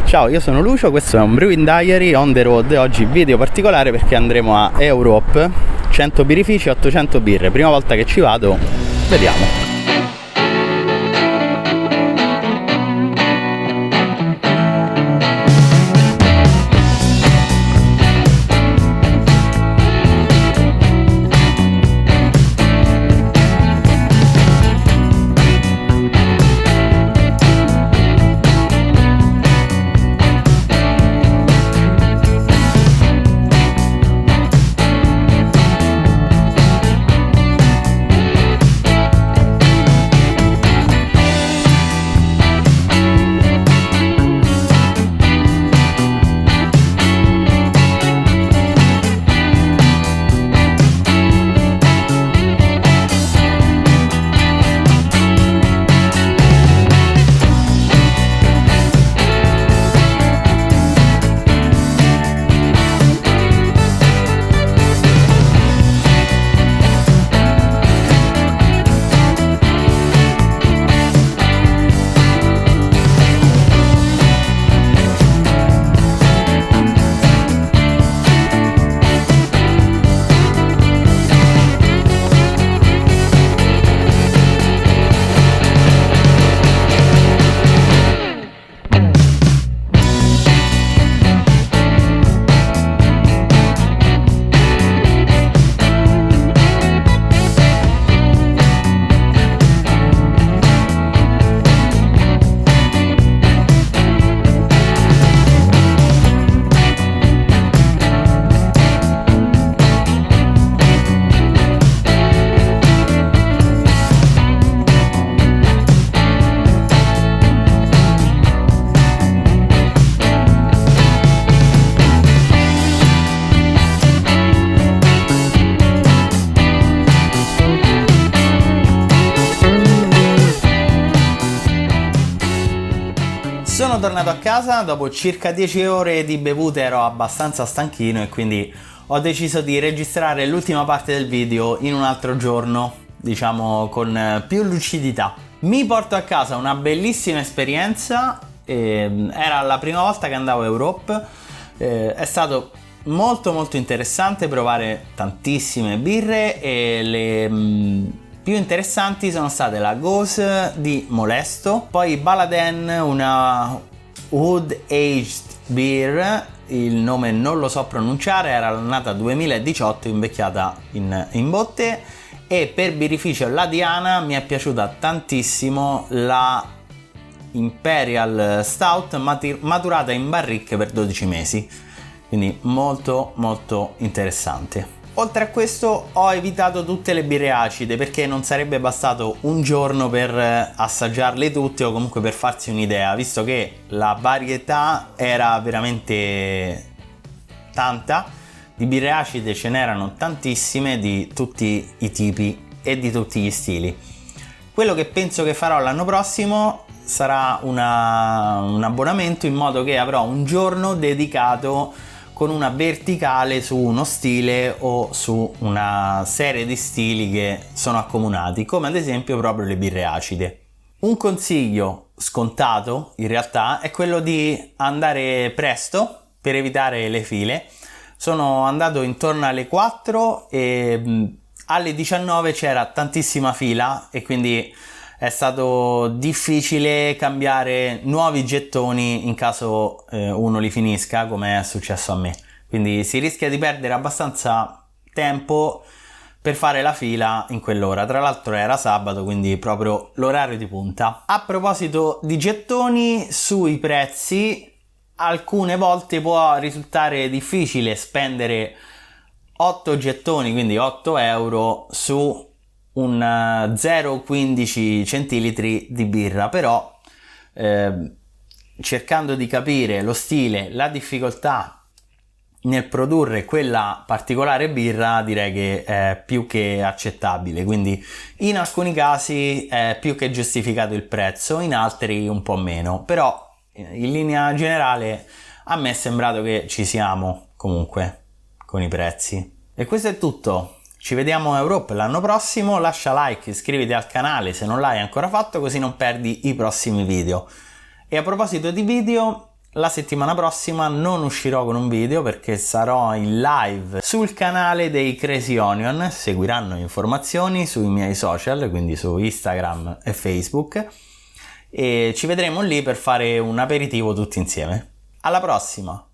Ciao, io sono Lucio, questo è un Brewing Diary on the road. Oggi video particolare perché andremo a Europe, 100 birrifici, 800 birre. Prima volta che ci vado, vediamo. Sono tornato a casa, dopo circa 10 ore di bevute ero abbastanza stanchino e quindi ho deciso di registrare l'ultima parte del video in un altro giorno, diciamo con più lucidità. Mi porto a casa una bellissima esperienza, era la prima volta che andavo a Europe, è stato molto interessante provare tantissime birre e le più interessanti sono state la Gose di Molesto, poi Baladin, una Wood Aged Beer, il nome non lo so pronunciare, era nata 2018, invecchiata in botte, e per birrificio La Diana mi è piaciuta tantissimo la Imperial Stout maturata in barrique per 12 mesi, quindi molto interessante. Oltre a questo ho evitato tutte le birre acide perché non sarebbe bastato un giorno per assaggiarle tutte o comunque per farsi un'idea, visto che la varietà era veramente tanta, di birre acide ce n'erano tantissime di tutti i tipi e di tutti gli stili. Quello che penso che farò l'anno prossimo sarà un abbonamento, in modo che avrò un giorno dedicato con una verticale su uno stile o su una serie di stili che sono accomunati, come ad esempio proprio le birre acide. Un consiglio scontato in realtà è quello di andare presto per evitare le file. Sono andato intorno alle 4 e alle 19 c'era tantissima fila e quindi è stato difficile cambiare nuovi gettoni in caso uno li finisca, come è successo a me. Quindi si rischia di perdere abbastanza tempo per fare la fila in quell'ora. Tra l'altro era sabato, quindi proprio l'orario di punta. A proposito di gettoni, sui prezzi, alcune volte può risultare difficile spendere 8 gettoni, quindi 8 euro, su un 0,15 centilitri di birra, però cercando di capire lo stile, la difficoltà nel produrre quella particolare birra, direi che è più che accettabile, quindi in alcuni casi è più che giustificato il prezzo, in altri un po' meno, però in linea generale a me è sembrato che ci siamo comunque con i prezzi. E questo è tutto. Ci vediamo a Europe l'anno prossimo, lascia like, iscriviti al canale se non l'hai ancora fatto, così non perdi i prossimi video. E a proposito di video, La settimana prossima non uscirò con un video perché sarò in live sul canale dei Crazy Onion. Seguiranno informazioni sui miei social, quindi su Instagram e Facebook, e ci vedremo lì per fare un aperitivo tutti insieme. Alla prossima!